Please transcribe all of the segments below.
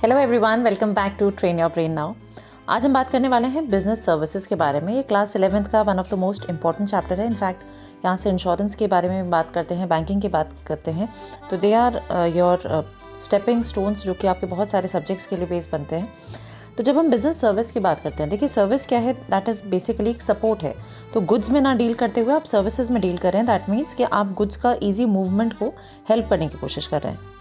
Hello everyone, welcome back to train your brain now. आज हम बात करने वाले हैं बिजनेस सर्विसेज के बारे में। ये क्लास 11th का one of the most important chapter है। इनफैक्ट यहाँ से इंश्योरेंस के बारे में बात करते हैं, बैंकिंग की बात करते हैं, तो they are your stepping stones जो कि आपके बहुत सारे सब्जेक्ट्स के लिए बेस बनते हैं। तो जब हम बिजनेस सर्विस की बात करते हैं, देखिए सर्विस क्या है, दैट इज़ बेसिकली एक सपोर्ट है। तो गुड्स में ना डील करते हुए आप सर्विसेज में डील कर रहे हैं। दैट मीन्स कि आप गुड्स का ईजी मूवमेंट को हेल्प करने की कोशिश कर रहे हैं।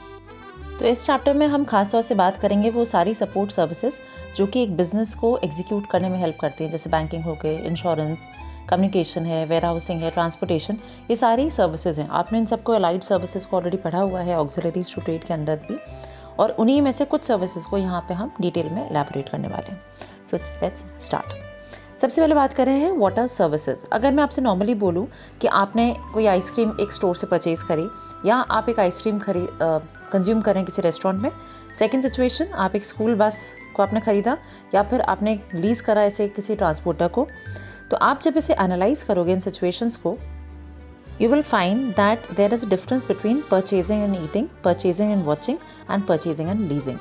तो इस चैप्टर में हम खास तौर से बात करेंगे वो सारी सपोर्ट सर्विसेज जो कि एक बिज़नेस को एग्जीक्यूट करने में हेल्प करती है, जैसे बैंकिंग हो गए, इंश्योरेंस, कम्युनिकेशन है, वेयर हाउसिंग है, ट्रांसपोर्टेशन, ये सारी सर्विसेज हैं। आपने इन सबको अलाइड सर्विसेज को ऑलरेडी पढ़ा हुआ है ऑक्सिलरीज टू ट्रेड के अंदर भी, और उन्हीं में से कुछ सर्विसेज को यहाँ पे हम डिटेल में एलैबोरेट करने वाले हैं। So let's start. सबसे पहले बात कर रहे हैं व्हाट आर सर्विसेज। अगर मैं आपसे नॉर्मली बोलूँ कि आपने कोई आइसक्रीम एक स्टोर से परचेज़ करी, या आप एक आइसक्रीम कंज्यूम करें किसी रेस्टोरेंट में। सेकंड सिचुएशन, आप एक स्कूल बस को आपने ख़रीदा, या फिर आपने लीज़ करा ऐसे किसी ट्रांसपोर्टर को। तो आप जब इसे एनालाइज करोगे इन सिचुएशंस को, you will find that there is a difference between purchasing and eating, purchasing and watching and purchasing and leasing।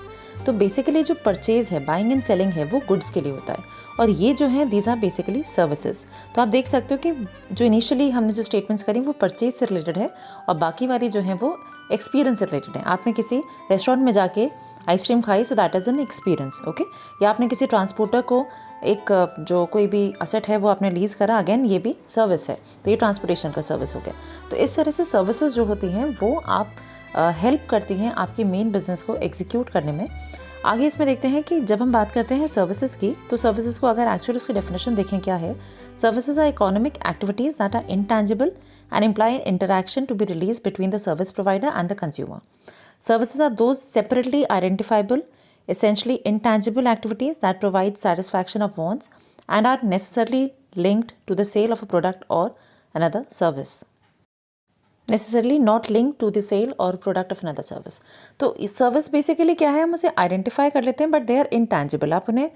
तो बेसिकली जो परचेज है, बाइंग एंड सेलिंग है, वो गुड्स के लिए होता है, और ये जो है दीज आर बेसिकली सर्विसेज। तो आप देख सकते हो कि जो इनिशियली हमने जो स्टेटमेंट्स करी वो परचेज से रिलेटेड है, और बाकी वाली जो है वो एक्सपीरियंस से रिलेटेड है। आपने किसी रेस्टोरेंट में जाके आइसक्रीम खाई, so that is an experience, okay. या आपने किसी ट्रांसपोर्टर को एक जो कोई भी असेट है वो आपने लीज़ करा, अगेन ये भी सर्विस है, तो ये ट्रांसपोर्टेशन का सर्विस हो गया। तो इस तरह से सर्विसेज जो होती हैं वो आप हेल्प करती हैं आपकी मेन बिजनेस को एग्जीक्यूट करने में। आगे इसमें देखते हैं कि जब हम बात करते हैं सर्विसेज की, तो सर्विसेज को अगर एक्चुअली उसकी डेफिनेशन देखें क्या है। Services are economic activities that are intangible and imply interaction to be release between the service provider and the consumer. Services are those separately identifiable, essentially intangible activities that provide satisfaction of wants and are necessarily linked to the sale of a product or another service. Necessarily not linked to the sale or product of another service. तो service basically क्या है, हम उसे identify कर लेते हैं, but they are intangible. आप उन्हें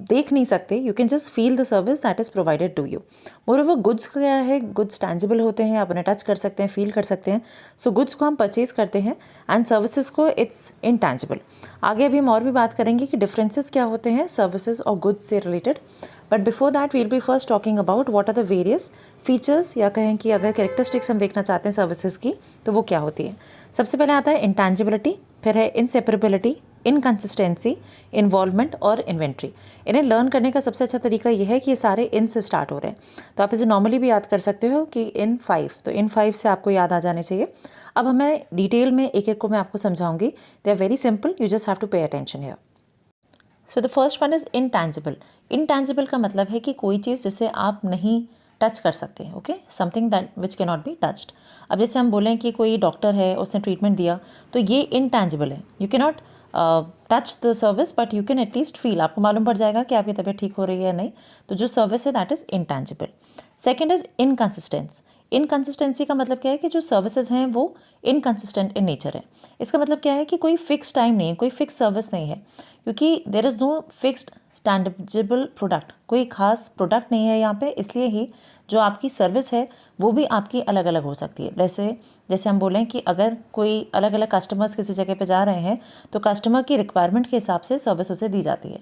देख नहीं सकते, you can just feel the service that is provided to you. Moreover goods क्या है, गुड्स टेंजिबल होते हैं, आप उन्हें टच कर सकते हैं, फील कर सकते हैं। सो गुड्स को हम परचेज करते हैं, एंड सर्विसेज को इट्स इंटेंजिबल। आगे अभी हम और भी बात करेंगे कि डिफरेंसेस क्या होते हैं सर्विसेज और गुड्स से related, but before that will be first talking about what are the various features, या कहें कि अगर कैरेक्टरिस्टिक्स हम देखना चाहते हैं सर्विसेज की तो वो क्या होती है। सबसे पहले आता है इंटेंजिबिलिटी, फिर है इनसेपरेबिलिटी, इनकंसिस्टेंसी, इन्वॉल्वमेंट और इन्वेंट्री। इन्हें लर्न करने का सबसे अच्छा तरीका यह है कि ये सारे इन से स्टार्ट हो रहे हैं, तो आप इसे नॉर्मली भी याद कर सकते हो कि इन 5, तो इन 5 से आपको याद आ जाने चाहिए। अब हमें डिटेल में एक एक को मैं आपको समझाऊंगी। They are very simple, you just have to pay attention here. So the first one is intangible. Intangible का मतलब है कि कोई चीज़ जिसे आप नहीं टच कर सकते, okay, something that which can not be touched. अब जैसे हम बोलें कि कोई डॉक्टर है, उसने ट्रीटमेंट दिया, तो ये इंटेंजिबल है। You can not touch the service, but you can at least feel, आपको मालूम पड़ जाएगा कि आपकी तबीयत ठीक हो रही है या नहीं। तो जो सर्विस है that is intangible. Second is inconsistence. Inconsistency का मतलब क्या है कि जो सर्विसेज हैं वो इनकंसिस्टेंट इन नेचर है। इसका मतलब क्या है कि कोई फिक्स टाइम नहीं है, कोई फिक्स सर्विस नहीं है, क्योंकि there is no fixed standardable product, कोई खास प्रोडक्ट नहीं है यहाँ पे, इसलिए ही जो आपकी सर्विस है वो भी आपकी अलग अलग हो सकती है। जैसे हम बोलें कि अगर कोई अलग अलग कस्टमर्स किसी जगह पे जा रहे हैं, तो कस्टमर की रिक्वायरमेंट के हिसाब से सर्विस उसे दी जाती है।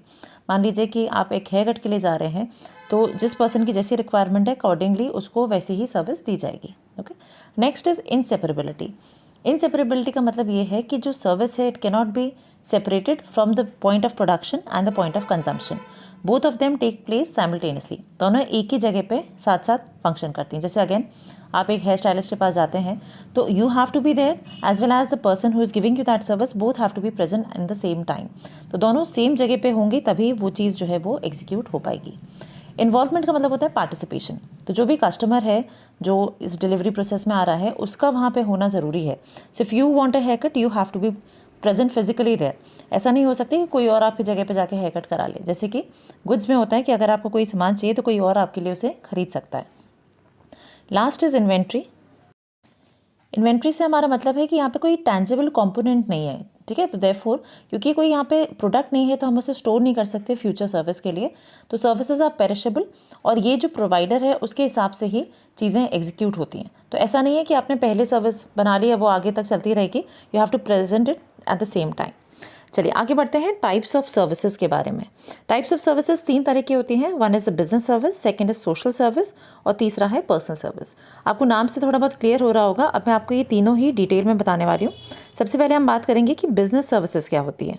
मान लीजिए कि आप एक हेयर कट के लिए जा रहे हैं, तो जिस पर्सन की जैसी रिक्वायरमेंट है अकॉर्डिंगली उसको वैसी ही सर्विस दी जाएगी, okay. Next is inseparability. Inseparability का मतलब ये है कि जो सर्विस है it cannot be separated from the point of production and the point of consumption. Both of them take place simultaneously. दोनों एक ही जगह पे साथ साथ फंक्शन करती हैं। जैसे अगेन आप एक हेयर स्टाइलिस्ट के पास जाते हैं, तो you have to be there as well as the person who is giving you that service, both have to be present in the same time. तो दोनों सेम जगह पे होंगे, तभी वो चीज़ जो है वो एग्जीक्यूट हो पाएगी। इन्वॉल्वमेंट का मतलब होता है पार्टिसिपेशन। तो जो भी कस्टमर है जो इस डिलीवरी प्रोसेस में आ रहा है, उसका वहाँ पे होना ज़रूरी है। So if you want a hair cut, you have to be present physically there. ऐसा नहीं हो सकता कि कोई और आपकी जगह पे जाके हेयर कट करा ले। जैसे कि गुड्स में होता है कि अगर आपको कोई सामान चाहिए तो कोई और आपके लिए उसे खरीद सकता है। Last is inventory. इन्वेंट्री से हमारा मतलब है कि यहाँ पे कोई टेंजिबल कंपोनेंट नहीं है, ठीक है। तो देयरफॉर क्योंकि कोई यहाँ पे प्रोडक्ट नहीं है, तो हम उसे स्टोर नहीं कर सकते फ्यूचर सर्विस के लिए। तो सर्विसेज आर पेरिशेबल, और ये जो प्रोवाइडर है उसके हिसाब से ही चीज़ें एग्जीक्यूट होती हैं। तो ऐसा नहीं है कि आपने पहले सर्विस बना ली है वो आगे तक चलती रहेगी, you have to present it at the same time. चलिए आगे बढ़ते हैं टाइप्स ऑफ सर्विसेज के बारे में। टाइप्स ऑफ सर्विसेज 3 तरह की होती हैं। One is the business service, second is social service और तीसरा है पर्सनल सर्विस। आपको नाम से थोड़ा बहुत क्लियर हो रहा होगा। अब मैं आपको ये तीनों ही डिटेल में बताने वाली हूँ। सबसे पहले हम बात करेंगे कि बिजनेस सर्विसेज क्या होती है।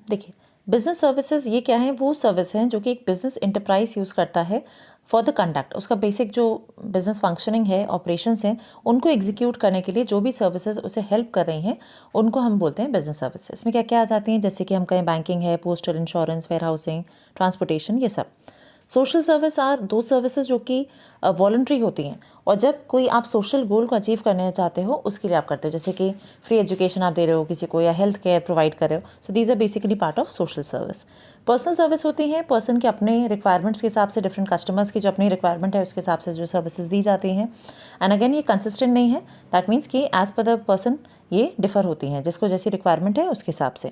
देखिए, बिजनेस सर्विसेज ये क्या है, वो सर्विस हैं जो कि एक बिजनेस इंटरप्राइज यूज़ करता है फॉर द कंडक्ट। उसका बेसिक जो बिजनेस फंक्शनिंग है, ऑपरेशंस हैं, उनको एग्जीक्यूट करने के लिए जो भी सर्विसेज उसे हेल्प कर रही हैं उनको हम बोलते हैं बिजनेस सर्विसेज। इसमें क्या क्या आ जाती हैं, जैसे कि हम कहें बैंकिंग है, postal insurance, warehousing, transportation, ये सब। सोशल सर्विस आर दो सर्विसेज जो कि वॉलंटरी होती हैं और जब कोई आप सोशल गोल को अचीव करना चाहते हो उसके लिए आप करते हो, जैसे कि फ्री एजुकेशन आप दे रहे हो किसी को या हेल्थ केयर प्रोवाइड कर रहे हो। So these are basically part of social service. Personal service होती हैं पर्सन के अपने रिक्वायरमेंट्स के हिसाब से, डिफरेंट कस्टमर्स की जो अपनी रिक्वायरमेंट है उसके हिसाब से जो सर्विसेज दी जाती हैं। एंड अगेन ये कंसिस्टेंट नहीं है, दैट मीन्स कि एज पर द पर्सन ये डिफ़र होती हैं, जिसको जैसी रिक्वायरमेंट है उसके हिसाब से।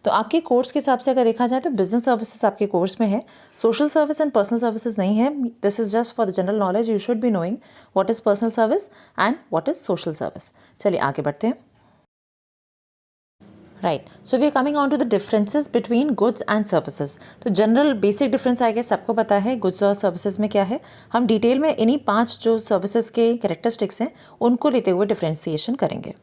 तो आपके कोर्स के हिसाब से अगर देखा जाए तो बिजनेस सर्विसेज आपके कोर्स में है, social service and personal services नहीं है। This is just for the general knowledge, you should be knowing what is personal service and what is social service. चलिए आगे बढ़ते हैं। Right, so we are coming on to the differences between goods and services. तो general basic difference आएगा, सबको पता है goods और सर्विसेज में क्या है। हम डिटेल में इन्हीं 5 जो सर्विसेज के कैरेक्टरिस्टिक्स हैं उनको लेते हुए डिफ्रेंसिएशन करेंगे।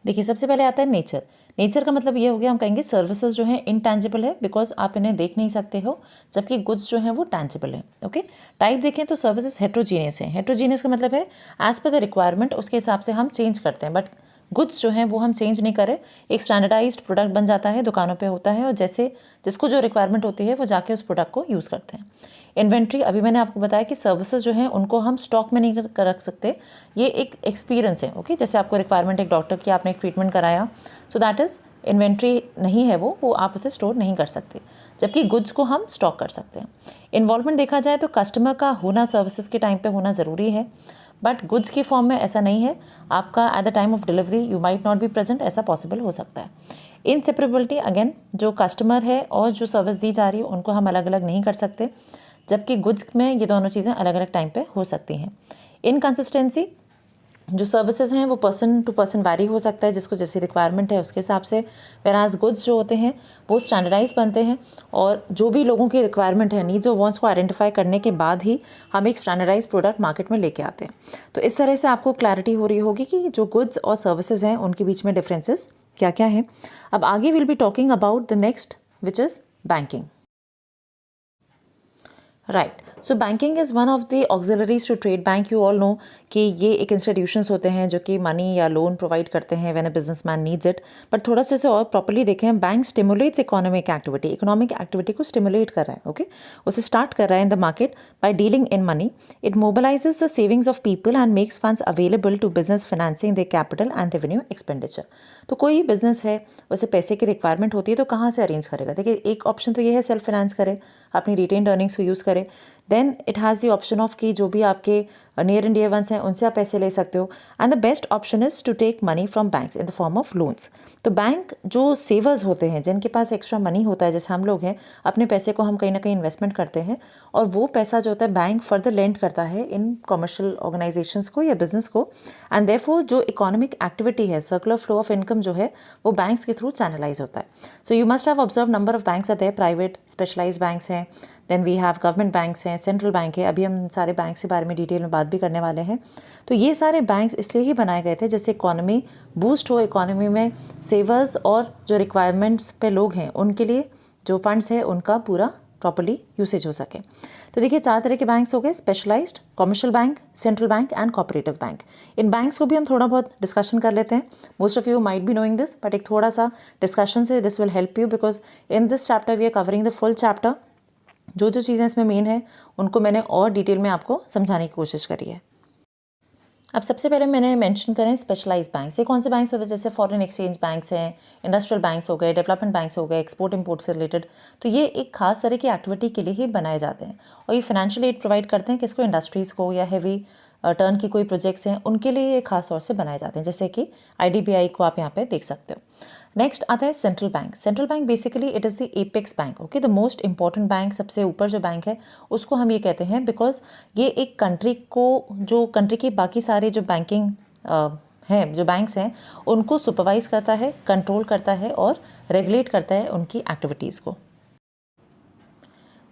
देखिए, सबसे पहले आता है नेचर। नेचर का मतलब ये हो गया, हम कहेंगे सर्विसेज जो हैं इनटैंजिबल है बिकॉज आप इन्हें देख नहीं सकते हो, जबकि गुड्स जो हैं वो टैंजिबल है। ओके, टाइप देखें तो सर्विसेज हेट्रोजीनियस है। हेट्रोजीनियस का मतलब है एज पर द रिक्वायरमेंट उसके हिसाब से हम चेंज करते हैं, बट गुड्स जो हैं वो हम चेंज नहीं करें, एक स्टैंडर्डाइज्ड प्रोडक्ट बन जाता है, दुकानों पे होता है और जैसे जिसको जो रिक्वायरमेंट होती है वो जाके उस प्रोडक्ट को यूज़ करते हैं। इन्वेंट्री, अभी मैंने आपको बताया कि सर्विसेज जो हैं उनको हम स्टॉक में नहीं रख सकते, ये एक एक्सपीरियंस है। ओके, जैसे आपको रिक्वायरमेंट एक डॉक्टर की, आपने एक ट्रीटमेंट कराया, सो दैट इज़ इन्वेंट्री नहीं है, वो आप उसे स्टोर नहीं कर सकते, जबकि गुड्स को हम स्टॉक कर सकते हैं। इन्वॉल्वमेंट देखा जाए तो कस्टमर का होना सर्विसेज के टाइम पे होना ज़रूरी है, बट गुड्स की फॉर्म में ऐसा नहीं है। आपका eight the time of delivery you might not be present, ऐसा पॉसिबल हो सकता है। इनसेपरेबिलिटी, अगेन जो कस्टमर है और जो सर्विस दी जा रही है उनको हम अलग अलग नहीं कर सकते, जबकि गुड्स में ये दोनों चीज़ें अलग अलग टाइम पे हो सकती हैं। इनकंसिस्टेंसी, जो सर्विसेज हैं वो पर्सन टू पर्सन वैरी हो सकता है, जिसको जैसी रिक्वायरमेंट है उसके हिसाब से। वेराज गुड्स जो होते हैं वो स्टैंडर्डाइज बनते हैं और जो भी लोगों की रिक्वायरमेंट है, नीड्स और वांट्स को आइडेंटिफाई करने के बाद ही हम एक स्टैंडर्डाइज प्रोडक्ट मार्केट में लेके आते हैं। तो इस तरह से आपको क्लैरिटी हो रही होगी कि जो गुड्स और सर्विसेज हैं उनके बीच में डिफरेंसेस क्या क्या हैं। अब आगे will be talking about the next which is banking. Right, so banking is one of the auxiliaries to trade bank. You all know कि ये एक इंस्टीट्यूशंस होते हैं जो कि मनी या लोन प्रोवाइड करते हैं when a businessman needs it. But थोड़ा सा इसे और प्रॉपर्ली देखें, bank stimulates economic activity, economic activity को स्टिमुलेट कर रहा है। ओके, उसे स्टार्ट कर रहा है in the market by dealing in money. It mobilizes the savings of people and makes funds available to business financing the capital and revenue expenditure. तो कोई बिजनेस है, उसे पैसे की रिक्वायरमेंट होती है तो कहाँ से अरेंज करेगा। देखिए, एक ऑप्शन तो ये है सेल्फ फाइनेंस करे, अपनी रिटेन्ड अर्निंग्स को यूज़ करे। Then it has the option of कि जो भी आपके नियर एंड डियर वंस हैं उनसे आप पैसे ले सकते हो। And the best option is to take money from banks in the form of loans. तो बैंक जो सेवर्स होते हैं, जिनके पास एक्स्ट्रा मनी होता है, जैसे हम लोग हैं, अपने पैसे को हम कहीं ना कहीं इन्वेस्टमेंट करते हैं और वो पैसा जो होता है बैंक फर्दर लेंड करता है इन कमर्शियल ऑर्गेनाइजेशंस को या बिजनेस को। एंड देयरफॉर जो इकोनॉमिक एक्टिविटी है, सर्कुलर फ्लो ऑफ इनकम जो है वो बैंक्स के थ्रू चैनलाइज होता है। So you must have observe number of banks are there, private specialize banks हैं, then we have government banks हैं, सेंट्रल बैंक है। अभी हम सारे बैंक्स के बारे में डिटेल में बात भी करने वाले हैं। तो ये सारे बैंक्स इसलिए ही बनाए गए थे जैसे इकोनॉमी बूस्ट हो, इकोनॉमी में सेवर्स और जो रिक्वायरमेंट्स पे लोग हैं उनके लिए जो फंड्स है उनका पूरा प्रॉपर्ली यूसेज हो सके। तो देखिए, 4 तरह के बैंक्स हो गए, specialised, commercial bank, central bank and cooperative bank. इन बैंक्स को भी हम थोड़ा बहुत डिस्कशन कर लेते हैं। Most of you might be knowing this, but एक थोड़ा सा डिस्कशन से this will help you because in this chapter we are covering the full chapter. जो जो चीज़ें इसमें मेन है उनको मैंने और डिटेल में आपको समझाने की कोशिश करी है। अब सबसे पहले मैंने मेंशन करें स्पेशलाइज बैंक्स। ये कौन से बैंक्स होते हैं, जैसे फॉरेन एक्सचेंज बैंक्स हैं, इंडस्ट्रियल बैंक्स हो गए, डेवलपमेंट बैंक्स हो गए, एक्सपोर्ट इंपोर्ट से रिलेटेड। तो ये एक खास तरह की एक्टिविटी के लिए ही बनाए जाते हैं और ये फाइनेंशियल एड प्रोवाइड करते हैं किसको, इंडस्ट्रीज़ को, या हैवी टर्न की कोई प्रोजेक्ट्स हैं उनके लिए ये खास तौर से बनाए जाते हैं, जैसे कि IDBI को आप यहाँ पे देख सकते हो। नेक्स्ट आता है central bank. Central bank basically it is the apex bank. Okay, the most important bank, सबसे ऊपर जो बैंक है उसको हम ये कहते हैं बिकॉज ये एक कंट्री को, जो कंट्री की बाकी सारे जो बैंकिंग हैं, जो बैंक्स हैं, उनको सुपरवाइज करता है, कंट्रोल करता है और रेगुलेट करता है उनकी एक्टिविटीज़ को।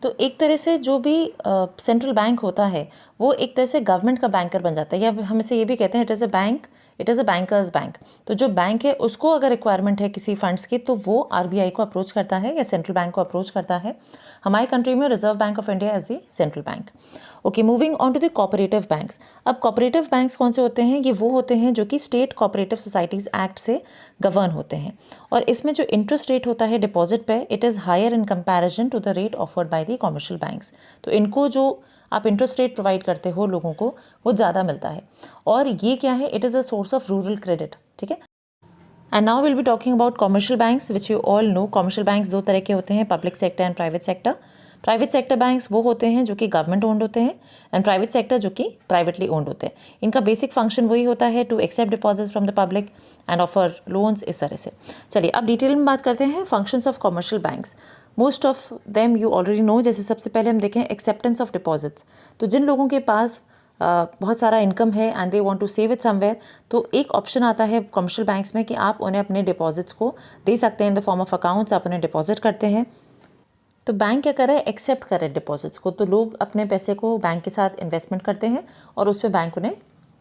तो एक तरह से जो भी सेंट्रल बैंक होता है वो एक तरह से गवर्नमेंट का बैंकर बन जाता है, या हम इसे ये भी कहते हैं it is a bankers bank. तो जो बैंक है उसको अगर रिक्वायरमेंट है किसी फंड्स की तो वो आरबीआई को अप्रोच करता है या सेंट्रल बैंक को अप्रोच करता है। हमारी कंट्री में Reserve Bank of India as the central bank. Okay, moving on to the cooperative banks. अब कोऑपरेटिव बैंक्स कौन से होते हैं? ये वो होते हैं जो कि स्टेट कोऑपरेटिव सोसाइटीज़ एक्ट से गवर्न होते हैं, और इसमें जो इंटरेस्ट रेट होता है डिपॉजिट पे, it is higher in comparison to the rate offered by the commercial banks. तो इनको जो आप इंटरेस्ट रेट प्रोवाइड करते हो लोगों को, वो ज़्यादा मिलता है। और ये क्या है? It is a source of rural credit. ठीक है। And now will be talking about commercial banks which you all no. Commercial banks दो तरह के होते हैं, public sector and private sector. Private sector banks वो होते हैं जो कि गवर्नमेंट ओन्ड होते हैं, एंड प्राइवेट सेक्टर जो कि प्राइवेटली ओन्ड होते हैं। इनका बेसिक फंक्शन वही होता है, to accept deposit from the public and offer loans, इस तरह से। चलिए अब डिटेल में बात करते हैं functions of commercial banks. Most of them you already know. जैसे सबसे पहले हम देखें एक्सेप्टेंस ऑफ डिपॉजिट्स। तो जिन लोगों के पास बहुत सारा इनकम है and they want to save it somewhere, तो एक ऑप्शन आता है कमर्शियल बैंक्स में कि आप उन्हें अपने डिपॉजिट्स को दे सकते हैं इन द फॉर्म ऑफ अकाउंट्स। आप उन्हें डिपॉजिट करते हैं तो बैंक क्या करे? एक्सेप्ट करे डिपॉजिट्स को। तो लोग अपने पैसे को बैंक के साथ इन्वेस्टमेंट करते हैं और उस पर बैंक उन्हें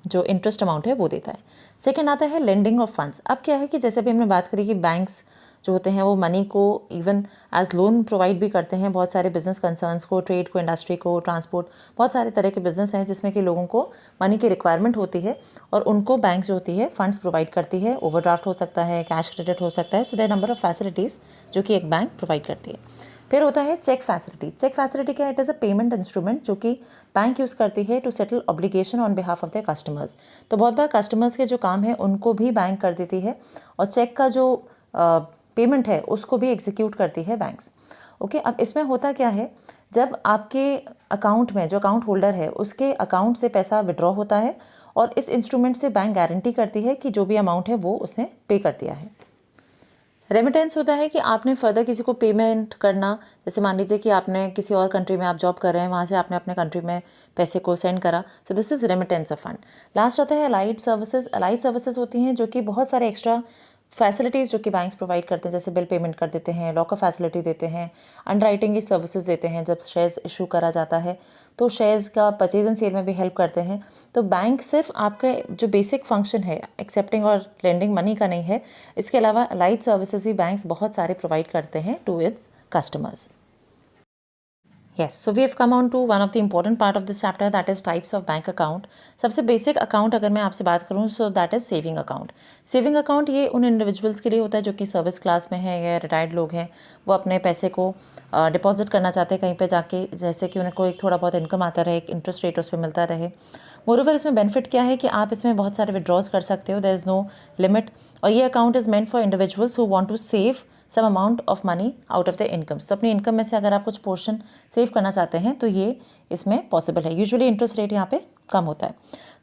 जो इंटरेस्ट अमाउंट है वो देता है। सेकंड आता है लेंडिंग ऑफ फंड्स। अब क्या है कि जैसे भी हमने बात करी कि बैंक्स जो होते हैं वो मनी को इवन एज लोन प्रोवाइड भी करते हैं बहुत सारे बिजनेस कंसर्न्स को, ट्रेड को, इंडस्ट्री को, ट्रांसपोर्ट, बहुत सारे तरह के बिजनेस हैं जिसमें कि लोगों को मनी की रिक्वायरमेंट होती है और उनको बैंक जो होती है फंड्स प्रोवाइड करती है। ओवरड्राफ्ट हो सकता है, कैश क्रेडिट हो सकता है। So there number of facilities जो कि एक बैंक प्रोवाइड करती है। फिर होता है चेक फैसिलिटी। चेक फैसिलिटी क्या है? It is a payment instrument जो कि बैंक यूज़ करती है to settle obligation on behalf of the customers. तो बहुत बार कस्टमर्स के जो काम है उनको भी बैंक कर देती है और चेक का जो पेमेंट है उसको भी एग्जीक्यूट करती है बैंक्स। ओके, अब इसमें होता क्या है? जब आपके अकाउंट में जो अकाउंट होल्डर है उसके अकाउंट से पैसा विड्रॉ होता है और इस इंस्ट्रूमेंट से बैंक गारंटी करती है कि जो भी अमाउंट है वो उसने पे कर दिया है। रेमिटेंस होता है कि आपने फर्दर किसी को पेमेंट करना, जैसे मान लीजिए कि आपने किसी और कंट्री में आप जॉब कर रहे हैं, वहाँ से आपने अपने कंट्री में पैसे को सेंड करा, so this is remittance of fund. Last आता है अलाइड सर्विसेज। अलाइड सर्विसेज होती हैं जो कि बहुत सारे एक्स्ट्रा फैसिलिटीज़ जो कि बैंक्स प्रोवाइड करते हैं, जैसे बिल पेमेंट कर देते हैं, लॉकर फैसिलिटी देते हैं, अंडरराइटिंग की सर्विसेज देते हैं। जब शेयर्स इशू करा जाता है तो शेयर्स का परचेज एंड सेल में भी हेल्प करते हैं। तो बैंक सिर्फ आपका जो बेसिक फंक्शन है एक्सेप्टिंग और लेंडिंग मनी का नहीं है, इसके अलावा अलाइड सर्विसेज भी बैंक्स बहुत सारे प्रोवाइड करते हैं to its customers. Yes, so we have come on to one of the important part of this chapter, that is types of bank account. सबसे बेसिक अकाउंट अगर मैं आपसे बात करूँ so that is saving account. Saving account ये उन individuals के लिए होता है जो कि सर्विस क्लास में है या रिटायर्ड लोग हैं, वो अपने पैसे को डिपॉजिट करना चाहते हैं कहीं पे जाके, जैसे कि उनको एक थोड़ा बहुत इनकम आता रहे, एक इंटरेस्ट रेट उस पर मिलता रहे। मोरोवर इसमें बेनिफिट क्या है कि आप इसमें बहुत सारे विड्रॉज कर सकते हो, देयर इज़ नो लिमिट। और ये account is meant for individuals who want to save some amount of money out of the incomes. तो अपनी इनकम में से अगर आप कुछ पोर्शन सेव करना चाहते हैं तो ये इसमें पॉसिबल है। यूजुअली इंटरेस्ट रेट यहाँ पे कम होता है।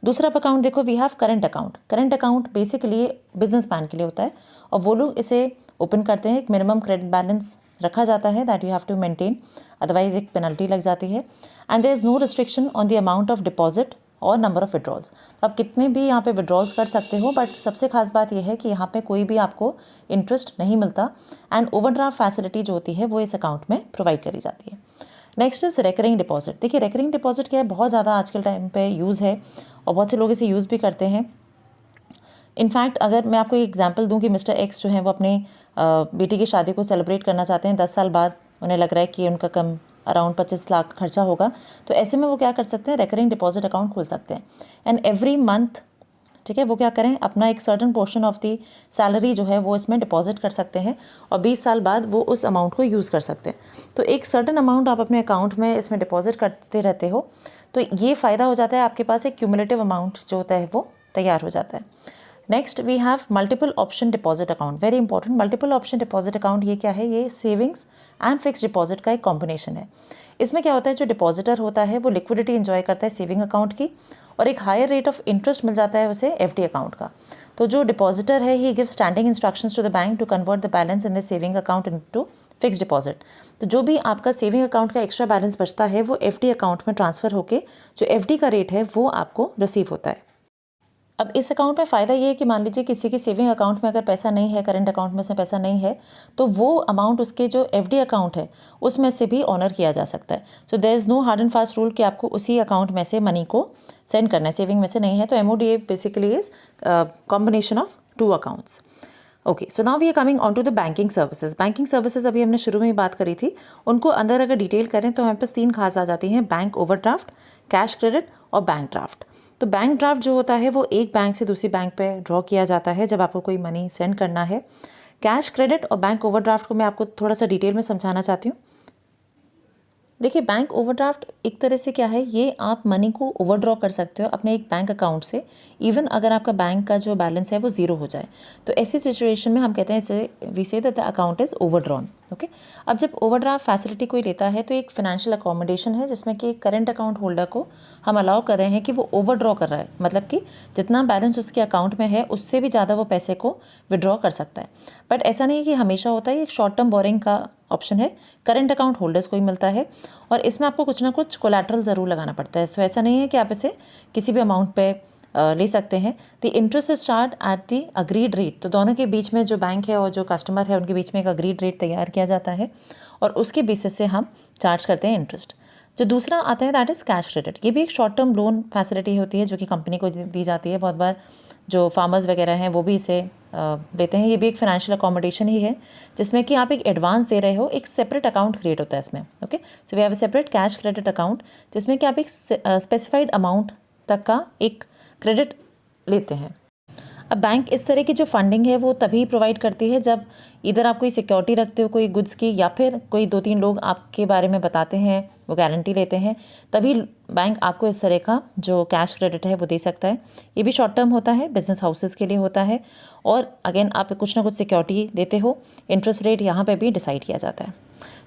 दूसरा अकाउंट देखो, we have current account. Current account basically businessman के लिए होता है और वो लोग इसे ओपन करते हैं। एक मिनिमम क्रेडिट बैलेंस रखा जाता है that you have to maintain, otherwise एक पेनल्टी लग जाती है। And there is no restriction on the amount of deposit और नंबर ऑफ विड्रॉल्स। आप कितने भी यहाँ पे विड्रॉल्स कर सकते हो, बट सबसे खास बात यह है कि यहाँ पे कोई भी आपको इंटरेस्ट नहीं मिलता। एंड ओवरड्राफ्ट फैसिलिटी जो होती है वो इस अकाउंट में प्रोवाइड करी जाती है। Next is recurring deposit. देखिए रेकरिंग डिपॉजिट क्या है, बहुत ज़्यादा आजकल टाइम पे यूज़ है और बहुत से लोग इसे यूज़ भी करते हैं। इनफैक्ट अगर मैं आपको एक एग्जांपल दूं कि मिस्टर एक्स जो है वो अपनी बेटी की शादी को सेलिब्रेट करना चाहते हैं, 10 साल बाद उन्हें लग रहा है कि उनका कम अराउंड 25 लाख खर्चा होगा, तो ऐसे में वो क्या कर सकते हैं, रेकरिंग डिपॉजिट अकाउंट खोल सकते हैं। एंड एवरी मंथ, ठीक है, वो क्या करें, अपना एक certain portion of the salary जो है वो इसमें डिपॉजिट कर सकते हैं और 20 साल बाद वो उस अमाउंट को यूज़ कर सकते हैं। तो एक सर्टन अमाउंट आप अपने अकाउंट में इसमें डिपॉजिट करते रहते हो, तो ये फ़ायदा हो जाता है, आपके पास एक क्यूमुलेटिव अमाउंट जो होता है वो तैयार हो जाता है। Next we have multiple option deposit account. Very important, multiple option deposit account ये क्या है, ये सेविंग्स एंड फिक्स डिपॉजिट का एक कॉम्बिनेशन है। इसमें क्या होता है, जो डिपॉजिटर होता है वो लिक्विडिटी एंजॉय करता है सेविंग अकाउंट की और एक हायर रेट ऑफ इंटरेस्ट मिल जाता है उसे एफडी अकाउंट का। तो जो डिपॉजिटर है he give standing instructions to the bank to convert the balance in the saving account into fix deposit. तो जो भी आपका सेविंग अकाउंट का एक्स्ट्रा बैलेंस बचता है वो एफडी अकाउंट में ट्रांसफ़र होकर जो एफडी का रेट है वो आपको रिसीव होता है। अब इस अकाउंट में फ़ायदा ये है कि मान लीजिए किसी की सेविंग अकाउंट में अगर पैसा नहीं है, करंट अकाउंट में से पैसा नहीं है, तो वो अमाउंट उसके जो एफडी अकाउंट है उसमें से भी ऑनर किया जा सकता है। So there is no hard and fast rule कि आपको उसी अकाउंट में से मनी को सेंड करना है, सेविंग में से नहीं है। तो MODA basically is combination of 2 accounts. Okay, so now we are coming on to the banking services. Banking services अभी हमने शुरू में ही बात करी थी, उनको अंदर अगर डिटेल करें तो हमारे पास 3 खास आ जाती हैं, बैंक ओवरड्राफ्ट, कैश क्रेडिट और बैंक ड्राफ्ट। तो बैंक ड्राफ्ट जो होता है वो एक बैंक से दूसरी बैंक पे ड्रॉ किया जाता है जब आपको कोई मनी सेंड करना है। कैश क्रेडिट और बैंक ओवरड्राफ्ट को मैं आपको थोड़ा सा डिटेल में समझाना चाहती हूँ। देखिए, बैंक ओवरड्राफ्ट एक तरह से क्या है, ये आप मनी को ओवरड्रॉ कर सकते हो अपने एक बैंक अकाउंट से, इवन अगर आपका बैंक का जो बैलेंस है वो ज़ीरो हो जाए। तो ऐसी सिचुएशन में हम कहते हैं इसे we say that the account is overdrawn. Okay, अब जब ओवरड्राफ्ट फैसिलिटी कोई लेता है तो एक फाइनेंशियल अकोमोडेशन है जिसमें कि करंट अकाउंट होल्डर को हम अलाउ कर रहे हैं कि वो ओवरड्रॉ कर रहा है, मतलब कि जितना बैलेंस उसके अकाउंट में है उससे भी ज़्यादा वो पैसे को विड्रॉ कर सकता है। बट ऐसा नहीं है कि हमेशा होता है, एक शॉर्ट टर्म बोरिंग का ऑप्शन है, करंट अकाउंट होल्डर्स को ही मिलता है और इसमें आपको कुछ ना कुछ कोलैटरल ज़रूर लगाना पड़ता है। सो ऐसा नहीं है कि आप इसे किसी भी अमाउंट पे ले सकते हैं। The interest is charge at the agreed rate. तो दोनों के बीच में जो बैंक है और जो कस्टमर है उनके बीच में एक अग्रीड रेट तैयार किया जाता है और उसके बेसिस से हम चार्ज करते हैं इंटरेस्ट। जो दूसरा आता है दैट इज़ कैश क्रेडिट। ये भी एक शॉर्ट टर्म लोन फैसिलिटी होती है जो कि कंपनी को दी जाती है। बहुत बार जो फार्मर्स वगैरह हैं वो भी इसे लेते हैं। ये भी एक फाइनेंशियल अकोमोडेशन ही है जिसमें कि आप एक एडवांस दे रहे हो, एक सेपरेट अकाउंट क्रिएट होता है इसमें। Okay, so we have a separate cash credit account जिसमें कि आप एक स्पेसिफाइड अमाउंट तक का एक क्रेडिट लेते हैं। अब बैंक इस तरह की जो फंडिंग है वो तभी प्रोवाइड करती है जब इधर आप कोई सिक्योरिटी रखते हो कोई गुड्स की, या फिर कोई 2-3 लोग आपके बारे में बताते हैं, वो गारंटी लेते हैं, तभी बैंक आपको इस तरह का जो कैश क्रेडिट है वो दे सकता है। ये भी शॉर्ट टर्म होता है, बिजनेस हाउसेस के लिए होता है और अगेन आप कुछ ना कुछ सिक्योरिटी देते हो। इंटरेस्ट रेट यहाँ पे भी डिसाइड किया जाता है।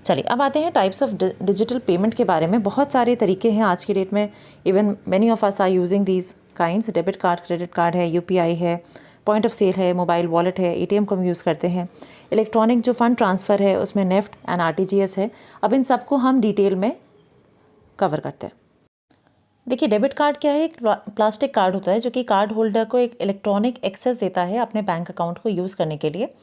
चलिए, अब आते हैं टाइप्स ऑफ डिजिटल पेमेंट के बारे में। बहुत सारे तरीके हैं आज की डेट में, even many of us are using these kinds. Debit card, credit card है, यूपीआई है, पॉइंट ऑफ सेल है, मोबाइल वॉलेट है, एटीएम को हम यूज़ करते हैं। इलेक्ट्रॉनिक जो फ़ंड ट्रांसफ़र है उसमें नेफ्ट एंड आरटीजीएस है। अब इन सबको हम डिटेल में कवर करते हैं। देखिए, डेबिट कार्ड क्या है, एक प्लास्टिक कार्ड होता है जो कि कार्ड होल्डर को एक इलेक्ट्रॉनिक एक्सेस देता है अपने बैंक अकाउंट को यूज़ करने के लिए।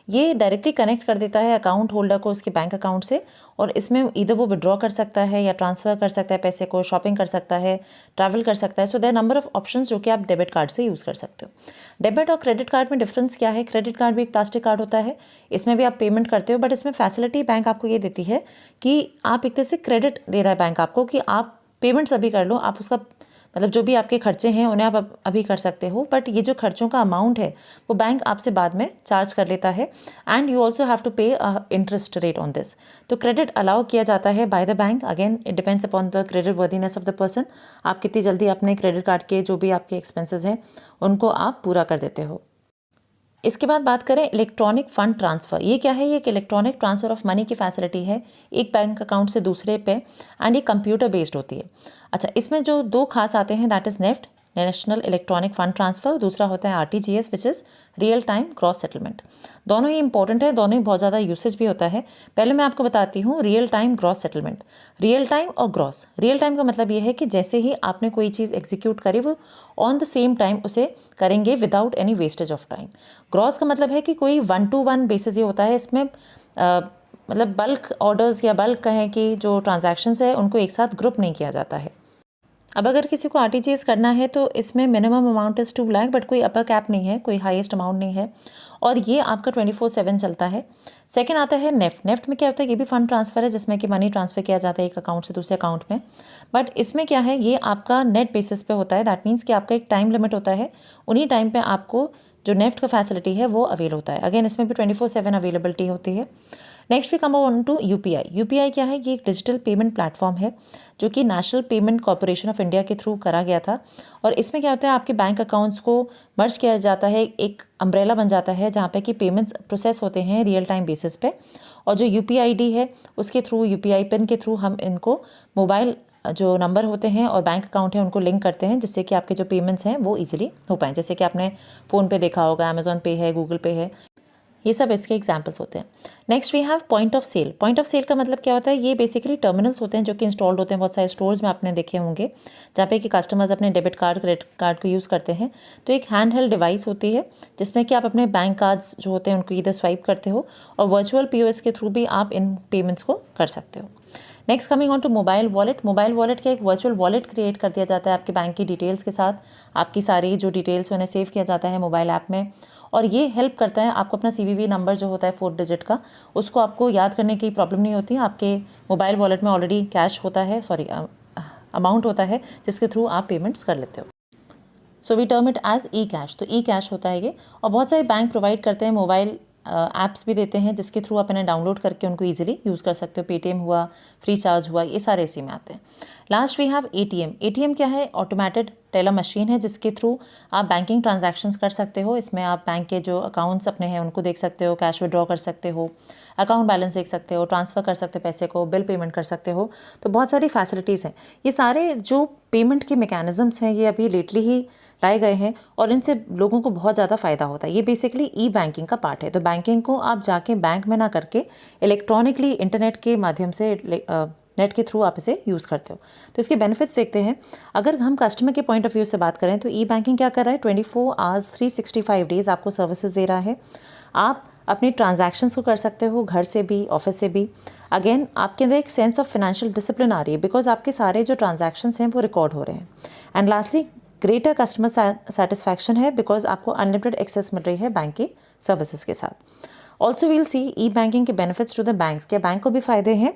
ये डायरेक्टली कनेक्ट कर देता है अकाउंट होल्डर को उसके बैंक अकाउंट से और इसमें इधर वो विड्रॉ कर सकता है या ट्रांसफ़र कर सकता है पैसे को, शॉपिंग कर सकता है, ट्रैवल कर सकता है। So there number of options जो कि आप डेबिट कार्ड से यूज़ कर सकते हो। डेबिट और क्रेडिट कार्ड में डिफरेंस क्या है? क्रेडिट कार्ड भी एक प्लास्टिक कार्ड होता है, इसमें भी आप पेमेंट करते हो, बट इसमें फैसिलिटी बैंक आपको ये देती है कि आप एक तरह से क्रेडिट दे रहा है बैंक आपको कि आप पेमेंट्स अभी कर लो, आप उसका मतलब जो भी आपके खर्चे हैं उन्हें आप अभी कर सकते हो, बट ये जो खर्चों का अमाउंट है वो बैंक आपसे बाद में चार्ज कर लेता है and you also have to pay interest rate on this. तो क्रेडिट अलाउ किया जाता है by the bank. Again it depends upon the credit worthiness of the person. आप कितनी जल्दी अपने क्रेडिट कार्ड के जो भी आपके एक्सपेंसेस हैं उनको आप पूरा कर देते हो। इसके बाद बात करें इलेक्ट्रॉनिक फ़ंड ट्रांसफ़र। ये क्या है? ये एक इलेक्ट्रॉनिक ट्रांसफ़र ऑफ मनी की फैसिलिटी है एक बैंक अकाउंट से दूसरे पे एंड ये कंप्यूटर बेस्ड होती है। अच्छा, इसमें जो 2 खास आते हैं that is NEFT, national electronic fund transfer, दूसरा होता है RTGS which is real time gross settlement. दोनों ही इंपॉर्टेंट है, दोनों ही बहुत ज़्यादा यूसेज भी होता है। पहले मैं आपको बताती हूँ real time gross settlement. Real time और ग्रॉस, रियल टाइम का मतलब ये है कि जैसे ही आपने कोई चीज़ एग्जीक्यूट करी वो ऑन द सेम टाइम उसे करेंगे without any wastage of time. Gross का मतलब है कि कोई 1-to-1 बेसिस ये होता है, इसमें मतलब बल्क ऑर्डर्स या बल्क कहें कि जो ट्रांजैक्शंस है उनको एक साथ ग्रुप नहीं किया जाता है। अब अगर किसी को आरटीजीएस करना है तो इसमें minimum amount is 2 lakh, but कोई अपर कैप नहीं है, कोई हाईएस्ट अमाउंट नहीं है और ये आपका 24/7 चलता है। सेकंड आता है नेफ्ट। नेफ्ट में क्या होता है? ये भी फंड ट्रांसफ़र है जिसमें कि मनी ट्रांसफ़र किया जाता है एक अकाउंट से दूसरे अकाउंट में, बट इसमें क्या है, ये आपका नेट बेसिस पे होता है। दैट मीन्स कि आपका एक टाइम लिमिट होता है, उन्हीं टाइम पे आपको जो नेफ्ट का फैसिलिटी है वो अवेल होता है। अगेन इसमें भी 24/7 अवेलेबिलिटी होती है। Next we come on to UPI. UPI क्या है? ये एक डिजिटल पेमेंट प्लेटफॉर्म है जो कि national payment corporation of India के थ्रू करा गया था और इसमें क्या होता है, आपके बैंक अकाउंट्स को मर्ज किया जाता है, एक अम्ब्रेला बन जाता है जहाँ पे कि पेमेंट्स प्रोसेस होते हैं रियल टाइम बेसिस पे और जो यूपीआईडी है उसके थ्रू, यूपीआई पिन के थ्रू हम इनको मोबाइल जो नंबर होते हैं और बैंक अकाउंट है उनको लिंक करते हैं जिससे कि आपके जो पेमेंट्स हैं वो ईजिली हो पाएँ। जैसे कि आपने फ़ोन पे देखा होगा, अमेज़ॉन पे है, गूगल पे है, ये सब इसके एग्जाम्पल्स होते हैं। Next we have point of sale. Point of sale का मतलब क्या होता है, ये बेसिकली टर्मिनल्स होते हैं जो कि इंस्टॉल्ड होते हैं बहुत सारे स्टोर्स में, आपने देखे होंगे, जहाँ पे कि कस्टमर्स अपने डेबिट कार्ड क्रेडिट कार्ड को यूज़ करते हैं। तो एक हैंड हेल्ड डिवाइस होती है जिसमें कि आप अपने बैंक कार्ड्स जो होते हैं उनको इधर स्वाइप करते हो और वर्चुअल POS के थ्रू भी आप इन पेमेंट्स को कर सकते हो। Next coming on to mobile wallet. Mobile wallet का एक वर्चुअल वॉलेट क्रिएट कर दिया जाता है आपके बैंक की डिटेल्स के साथ। आपकी सारी जो डिटेल्स उन्हें सेव किया जाता है मोबाइल ऐप में, और ये हेल्प करता है आपको अपना CVV नंबर जो होता है 4 डिजिट का, उसको आपको याद करने की प्रॉब्लम नहीं होती। आपके मोबाइल वॉलेट में ऑलरेडी कैश होता है, अमाउंट होता है जिसके थ्रू आप पेमेंट्स कर लेते हो। So we term it as e cash. तो ई कैश होता है ये, और बहुत सारे बैंक प्रोवाइड करते हैं मोबाइल ऐप्स भी देते हैं जिसके थ्रू आप इन्हें डाउनलोड करके उनको ईजिली यूज़ कर सकते हो। पेटीएम हुआ, फ्री चार्ज हुआ, ये सारे इसी में आते हैं। Last we have ATM। ATM क्या है? ऑटोमेटेड टेलर मशीन है जिसके थ्रू आप बैंकिंग ट्रांजैक्शंस कर सकते हो। इसमें आप बैंक के जो अकाउंट्स अपने हैं उनको देख सकते हो, कैश विड्रॉ कर सकते हो, अकाउंट बैलेंस देख सकते हो, ट्रांसफ़र कर सकते हो पैसे को, बिल पेमेंट कर सकते हो। तो बहुत सारी फैसिलिटीज़ हैं। ये सारे जो पेमेंट के मैकेनिज़म्स हैं ये अभी लेटली ही लाए गए हैं और इनसे लोगों को बहुत ज़्यादा फ़ायदा होता है। ये बेसिकली ई बैंकिंग का पार्ट है। तो बैंकिंग को आप जाके बैंक में ना करके इलेक्ट्रॉनिकली इंटरनेट के माध्यम से नेट के थ्रू आप इसे यूज़ करते हो। तो इसके बेनिफिट्स देखते हैं। अगर हम कस्टमर के पॉइंट ऑफ व्यू से बात करें तो ई बैंकिंग क्या कर रहा है? 24 आवर्स 365 डेज़ आपको सर्विसेज दे रहा है। आप अपनी ट्रांजैक्शंस को कर सकते हो घर से भी, ऑफिस से भी। अगेन आपके अंदर एक सेंस ऑफ फाइनेंशियल डिसिप्लिन आ रही है बिकॉज आपके सारे जो ट्रांजैक्शंस हैं वो रिकॉर्ड हो रहे हैं। And lastly greater customer satisfaction है बिकॉज आपको अनलिमिटेड एक्सेस मिल रही है बैंक की सर्विसेज के साथ। ऑल्सो वील सी ई बैंकिंग के बेनिफिट्स टू द बैंक। क्या बैंक को भी फ़ायदे हैं?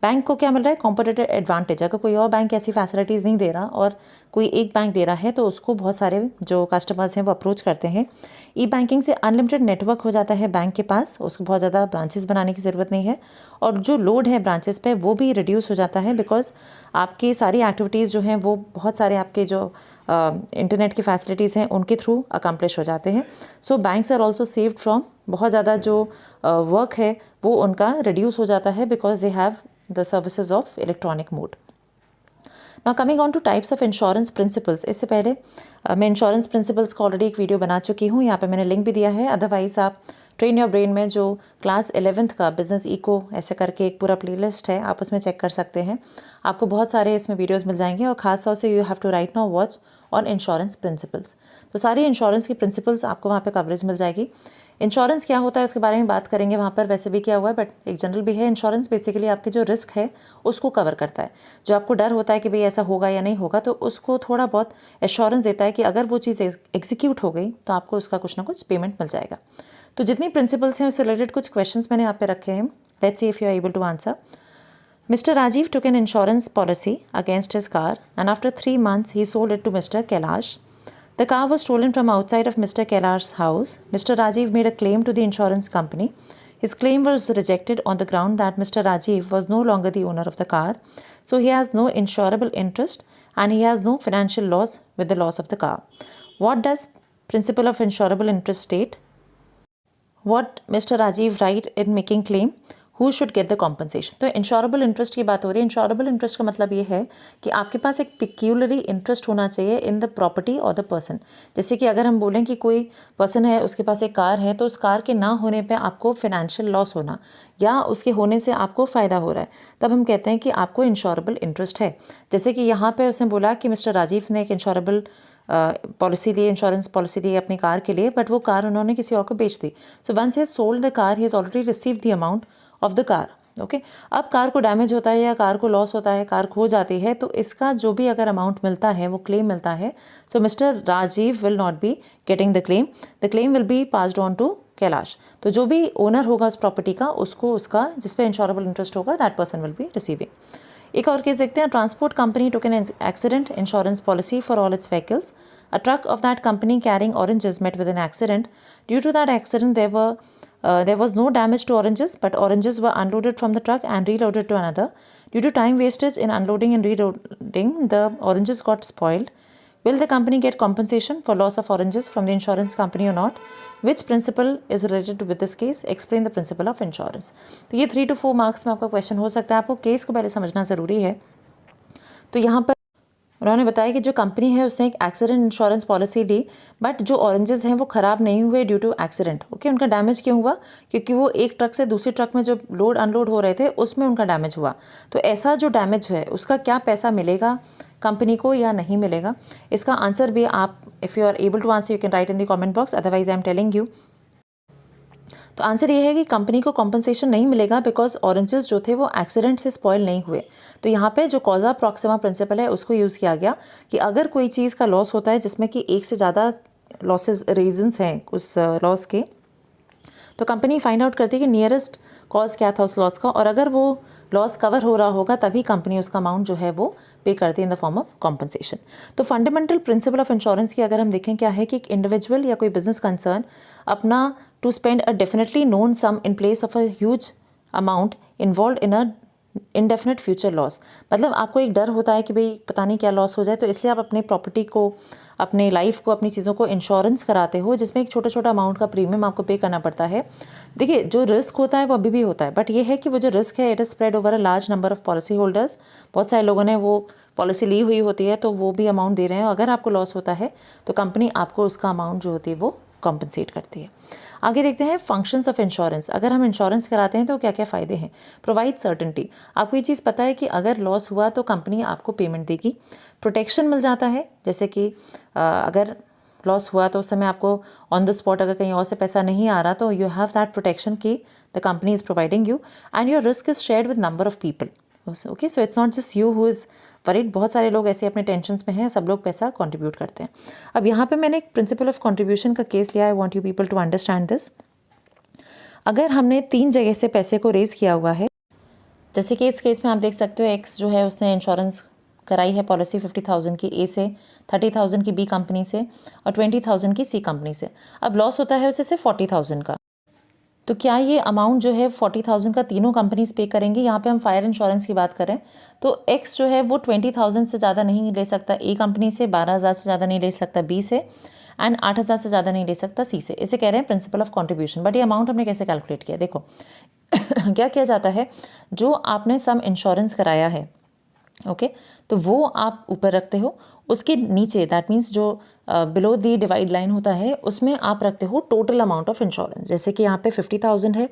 बैंक को क्या मिल रहा है? Competitive advantage. अगर कोई और बैंक ऐसी फैसिलिटीज़ नहीं दे रहा और कोई एक बैंक दे रहा है तो उसको बहुत सारे जो कस्टमर्स हैं वो अप्रोच करते हैं। ई बैंकिंग से अनलिमिटेड नेटवर्क हो जाता है बैंक के पास, उसको बहुत ज़्यादा ब्रांचेस बनाने की ज़रूरत नहीं है और जो लोड है ब्रांचेस पे वो भी रिड्यूस हो जाता है बिकॉज आपकी सारी एक्टिविटीज़ जो हैं वो बहुत सारे आपके जो इंटरनेट की फैसिलिटीज़ हैं उनके थ्रू अकम्प्लिश हो जाते हैं। So banks are also saved from बहुत ज़्यादा जो वर्क है वो उनका रिड्यूस हो जाता है because they have the services of electronic mode. Now coming on to types of insurance principles. इससे पहले मैं इंश्योरेंस प्रिंसिपल्स का ऑलरेडी एक वीडियो बना चुकी हूँ, यहाँ पे मैंने लिंक भी दिया है। अदरवाइज़ आप ट्रेन योर ब्रेन में जो क्लास 11th का बिजनेस इको ऐसे करके एक पूरा प्लेलिस्ट है, आप उसमें चेक कर सकते हैं। आपको बहुत सारे इसमें वीडियोस मिल जाएंगे और ख़ास तौर से you have to right now watch on insurance principles. तो सारी इंश्योरेंस की प्रिंसिपल्स आपको वहाँ पे कवरेज मिल जाएगी। इंश्योरेंस क्या होता है उसके बारे में बात करेंगे वहाँ पर, वैसे भी क्या हुआ है बट एक जनरल भी है। इंश्योरेंस बेसिकली आपके जो रिस्क है उसको कवर करता है। जो आपको डर होता है कि भाई ऐसा होगा या नहीं होगा, तो उसको थोड़ा बहुत एश्योरेंस देता है कि अगर वो चीज़ एग्जीक्यूट हो गई तो आपको उसका कुछ ना कुछ पेमेंट मिल जाएगा। तो जितनी प्रिंसिपल्स हैं उससे रिलेटेड कुछ क्वेश्चंस मैंने यहाँ पे रखे हैं। Let's see if you are able to answer. Mr. Rajiv took an insurance policy against his car and after 3 months he sold it to Mr. Kailash. The car was stolen from outside of Mr. Kailash's house. Mr. Rajiv made a claim to the insurance company. His claim was rejected on the ground that Mr. Rajiv was no longer the owner of the car, so he has no insurable interest and he has no financial loss with the loss of the car. What does principle of insurable interest state? What Mr. Rajiv right in making claim? Who should get the compensation. तो insurable interest की बात हो रही है। Insurable interest का मतलब ये है कि आपके पास एक पिक्यूलरी इंटरेस्ट होना चाहिए इन द प्रॉपर्टी और द पर्सन। जैसे कि अगर हम बोलें कि कोई पर्सन है, उसके पास एक कार है, तो उस कार के ना होने पे आपको फाइनेंशियल लॉस होना या उसके होने से आपको फ़ायदा हो रहा है, तब हम कहते हैं कि आपको इंश्योरेबल इंटरेस्ट है। जैसे कि यहाँ पर उसने बोला कि मिस्टर राजीव ने एक इंश्योरेबल पॉलिसी ली, इंश्योरेंस पॉलिसी ली अपनी कार के लिए, बट वो कार उन्होंने किसी और को बेच दी। So once he sold the car, he has already receive the amount of the car. Okay, अब कार को डैमेज होता है या कार को लॉस होता है, कार खो जाती है, तो इसका जो भी अगर अमाउंट मिलता है वो क्लेम मिलता है। So mister Rajiv will not be getting the claim will be passed on to Kailash. तो जो भी ओनर होगा उस प्रॉपर्टी का, उसको उसका जिस पे इंश्योरेबल इंटरेस्ट होगा, that person will be receiving. एक और केस देखते हैं। Transport company took an accident insurance policy for all it's vehicles. A truck of that company carrying oranges met with an accident. Due to that accident, there was no damage to oranges, but oranges were unloaded from the truck and reloaded to another. Due to time wastage in unloading and reloading, the oranges got spoiled. Will the company get compensation for loss of oranges from the insurance company or not? Which principle is related with this case? Explain the principle of insurance. तो ये 3 to 4 marks में आपका question हो सकता है। आपको case को पहले समझना ज़रूरी है। तो यहाँ पर उन्होंने बताया कि जो कंपनी है उसने एक एक्सीडेंट इंश्योरेंस पॉलिसी ली, बट जो ऑरेंजेस हैं वो ख़राब नहीं हुए ड्यू टू एक्सीडेंट। ओके, उनका डैमेज क्यों हुआ? क्योंकि वो एक ट्रक से दूसरी ट्रक में जो लोड अनलोड हो रहे थे उसमें उनका डैमेज हुआ। तो ऐसा जो डैमेज है उसका क्या पैसा मिलेगा कंपनी को या नहीं मिलेगा? इसका आंसर भी आप, if you are able to answer, you can write in the comment box, otherwise I am telling you. तो आंसर ये है कि कंपनी को कॉम्पनसेशन नहीं मिलेगा बिकॉज ऑरेंजेस जो थे वो एक्सीडेंट से स्पॉइल नहीं हुए। तो यहाँ पे जो कॉजा प्रॉक्सिमा प्रिंसिपल है उसको यूज़ किया गया कि अगर कोई चीज़ का लॉस होता है जिसमें कि एक से ज़्यादा लॉसेस रीजंस हैं उस लॉस के, तो कंपनी फाइंड आउट करती है कि नियरेस्ट कॉज क्या था उस लॉस का, और अगर वो लॉस कवर हो रहा होगा तभी कंपनी उसका अमाउंट जो है वो पे करती है in the form of compensation. तो फंडामेंटल प्रिंसिपल ऑफ इंश्योरेंस की अगर हम देखें क्या है कि एक इंडिविजुअल या कोई बिजनेस कंसर्न अपना to spend a definitely known sum in place of a huge amount involve in a indefinite future loss. मतलब आपको एक डर होता है कि भाई पता नहीं क्या लॉस हो जाए, तो इसलिए आप अपने प्रॉपर्टी को, अपने लाइफ को, अपनी चीज़ों को इंश्योरेंस कराते हो जिसमें एक छोटा छोटा अमाउंट का प्रीमियम आपको पे करना पड़ता है। देखिए, जो रिस्क होता है वो अभी भी होता है, बट ये है कि वो जो रिस्क है it is spread over a large number of policy holders. बहुत सारे लोगों ने वो पॉलिसी ली हुई होती है तो वो भी अमाउंट दे रहे हैं। अगर आपको लॉस होता है तो कंपनी आपको उसका अमाउंट जो होती है वो कॉम्पनसेट करती है। आगे देखते हैं फंक्शंस ऑफ इंश्योरेंस। अगर हम इंश्योरेंस कराते हैं तो क्या क्या फ़ायदे हैं? Provide certainty. आपको ये चीज़ पता है कि अगर लॉस हुआ तो कंपनी आपको पेमेंट देगी। प्रोटेक्शन मिल जाता है, जैसे कि अगर लॉस हुआ तो उस समय आपको ऑन द स्पॉट अगर कहीं और से पैसा नहीं आ रहा तो यू हैव दैट प्रोटेक्शन कि the company is providing you, and your risk is shared with number of people. Okay, so it's not just you who is worried, बहुत सारे लोग ऐसे अपने टेंशन्स में हैं, सब लोग पैसा कंट्रीब्यूट करते हैं। अब यहाँ पे मैंने एक प्रिंसिपल ऑफ कंट्रीब्यूशन का केस लिया। I want you people to understand this. अगर हमने 3 जगह से पैसे को रेज़ किया हुआ है, जैसे कि इस केस में आप देख सकते हो एक्स जो है उसने इंश्योरेंस कराई है पॉलिसी 50,000 की ए से, 30,000 की बी कंपनी से और 20,000 की सी कंपनी से। अब लॉस होता है उसे सिर्फ 40,000 का। तो क्या ये अमाउंट जो है 40,000 का तीनों कंपनीज पे करेंगे? यहाँ पे हम फायर इंश्योरेंस की बात करें तो एक्स जो है वो 20,000 से ज़्यादा नहीं ले सकता ए कंपनी से, 12,000 से ज़्यादा नहीं ले सकता बी से, एंड 8,000 से ज़्यादा नहीं ले सकता सी से। इसे कह रहे हैं प्रिंसिपल ऑफ कंट्रीब्यूशन। बट ये अमाउंट हमने कैसे कैलकुलेट किया? देखो क्या किया जाता है, जो आपने सम इंश्योरेंस कराया है, ओके, तो वो आप ऊपर रखते हो, उसके नीचे दैट मीन्स जो बिलो दी डिवाइड लाइन होता है उसमें आप रखते हो टोटल अमाउंट ऑफ इंश्योरेंस। जैसे कि यहाँ पे 50,000 है,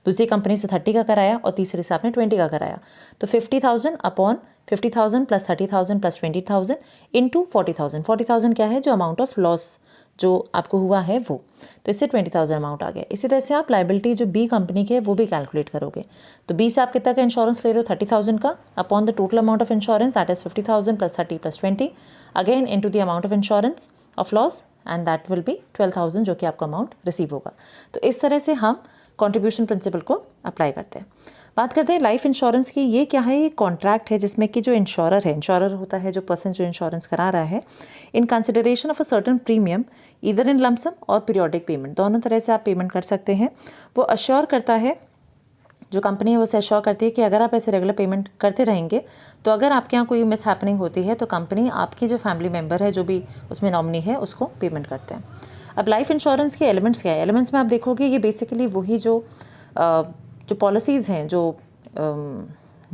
दूसरी कंपनी से 30 का कराया और तीसरे से आपने 20 का कराया, तो 50,000 अपॉन 50,000 प्लस 30,000 प्लस 20,000 इंटू 40,000। 40,000 क्या है? जो अमाउंट ऑफ लॉस जो आपको हुआ है वो, तो इससे 20,000 अमाउंट आ गया। इसी तरह से आप लाइबिलिटी जो बी कंपनी की है वो भी कैलकुलेट करोगे। तो बी से आप कितना का इंश्योरेंस ले रहे हो? 30,000 का, upon the total amount of insurance that is 50,000 plus 30 plus 20 again into the amount of insurance of loss, and that will be 12,000 जो कि आपका अमाउंट रिसीव होगा। तो इस तरह से हम कॉन्ट्रीब्यूशन प्रिंसिपल को अप्लाई करते हैं। बात करते हैं लाइफ इंश्योरेंस की। ये क्या है? ये कॉन्ट्रैक्ट है जिसमें कि जो इंश्योरर है, इंश्योरर होता है जो पर्सन जो इंश्योरेंस करा रहा है, in consideration of a certain premium either in lump sum और पीरियोडिक पेमेंट, दोनों तरह से आप पेमेंट कर सकते हैं। वो अश्योर करता है, जो कंपनी है वो अश्योर करती है कि अगर आप ऐसे रेगुलर पेमेंट करते रहेंगे तो अगर आपके यहाँ कोई मिस हैपनिंग होती है तो कंपनी आपकी जो फैमिली मेम्बर है, जो भी उसमें नॉमिनी है, उसको पेमेंट करते हैं। अब लाइफ इंश्योरेंस के एलिमेंट्स क्या है? एलिमेंट्स में आप देखोगे ये बेसिकली वही जो पॉलिसीज़ हैं, जो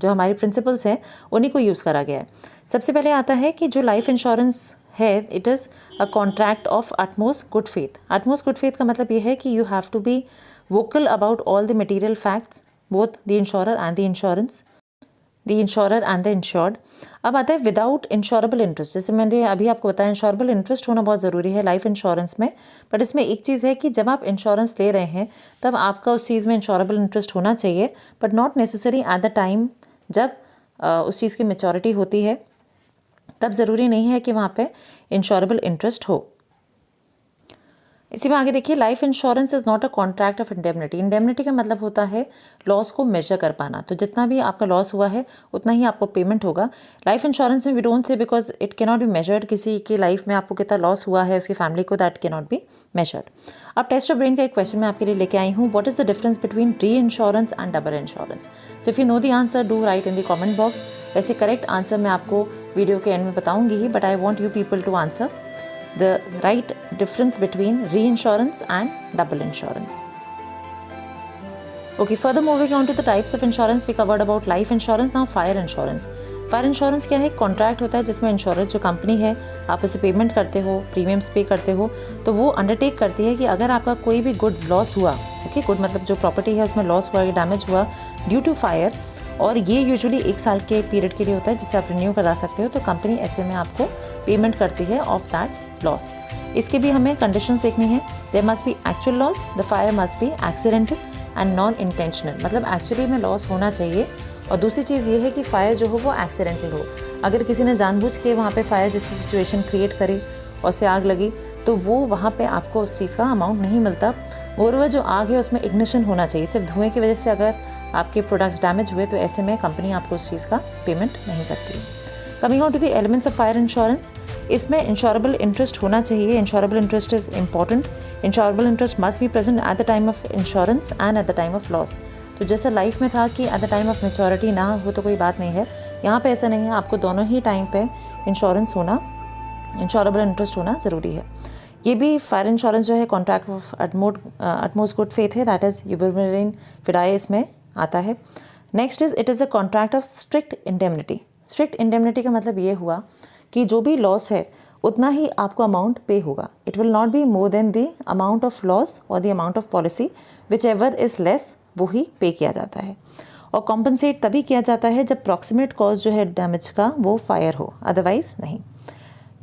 हमारी प्रिंसिपल्स हैं, उन्हीं को यूज़ करा गया है। सबसे पहले आता है कि जो लाइफ इंश्योरेंस है it is a contract of utmost good faith. Utmost good faith का मतलब ये है कि you have to be vocal about all the material facts, both the insurer and the insurance, the insurer and the insured. अब आता है without insurable interest. जैसे मैंने अभी आपको बताया इंश्योरेबल इंटरेस्ट होना बहुत ज़रूरी है लाइफ इंश्योरेंस में, बट इसमें एक चीज़ है कि जब आप इंश्योरेंस ले रहे हैं तब आपका उस चीज़ में इंश्योरेबल इंटरेस्ट होना चाहिए, but not necessary at the time जब उस चीज़ की मैच्योरिटी होती है, तब ज़रूरी नहीं है कि वहाँ पे इंश्योरेबल इंटरेस्ट हो। इसी में आगे देखिए, life insurance is not a contract of indemnity. Indemnity का मतलब होता है लॉस को मेजर कर पाना, तो जितना भी आपका लॉस हुआ है उतना ही आपको पेमेंट होगा। लाइफ इंश्योरेंस में we don't say because it can not be measured, किसी की लाइफ में आपको कितना लॉस हुआ है उसकी फैमिली को, that can not be measured. अब टेस्ट ऑफ ब्रेन का एक क्वेश्चन मैं आपके लिए लेके आई हूँ, what is the difference between reinsurance and double insurance? So if you know the answer do write in the comment box. वैसे करेक्ट आंसर मैं आपको वीडियो के एंड में बताऊँगी ही, but I want you people to answer the right difference between reinsurance and double insurance. Okay, further moving on to the types of insurance, we covered about life insurance. Now fire insurance. Fire insurance क्या है? Contract होता है जिसमें insurance जो company है, आप उसे payment करते हो, प्रीमियम्स पे करते हो, तो वो अंडरटेक करती है कि अगर आपका कोई भी गुड लॉस हुआ, ओके, गुड मतलब जो प्रॉपर्टी है उसमें लॉस हुआ या डैमेज हुआ ड्यू टू फायर, और ये यूजुअली 1 साल के पीरियड के लिए होता है जिससे आप रिन्यू करा सकते हो, तो कंपनी ऐसे में आपको पेमेंट करती है ऑफ दैट लॉस। इसके भी हमें कंडीशंस देखनी है। There must be actual loss, the fire must be accidental and non intentional, मतलब एक्चुअली में लॉस होना चाहिए। और दूसरी चीज़ ये है कि फायर जो हो वो एक्सीडेंटल हो। अगर किसी ने जानबूझ के वहाँ पे फायर जैसी सिचुएशन क्रिएट करी और से आग लगी, तो वो वहाँ पे आपको उस चीज़ का अमाउंट नहीं मिलता। और जो आग है उसमें इग्निशन होना चाहिए। सिर्फ धुएँ की वजह से अगर आपके प्रोडक्ट्स डैमेज हुए तो ऐसे में कंपनी आपको उस चीज़ का पेमेंट नहीं करती। Coming on to the elements of fire insurance, इसमें इंश्योरेबल इंटरेस्ट होना चाहिए। Insurable interest is important. Insurable interest must be present at the time of insurance and at the time of loss. तो जैसे life में था कि at the time of maturity ना हो तो कोई बात नहीं है, यहाँ पे ऐसा नहीं है, आपको दोनों ही टाइम पे इंश्योरेंस होना, इंश्योरेबल इंटरेस्ट होना ज़रूरी है। ये भी फायर इंश्योरेंस जो है contract of utmost good faith है, दैट इज़ यूबरमेरिन फिडाई इसमें आता है। Next is it is a contract of strict indemnity. Strict indemnity का मतलब ये हुआ कि जो भी लॉस है उतना ही आपको अमाउंट पे होगा। It will not be more than the amount of loss और the amount of policy, whichever is less वो ही पे किया जाता है। और कॉम्पनसेट तभी किया जाता है जब प्रॉक्सिमेट कॉज जो है डैमेज का वो फायर हो, अदरवाइज नहीं।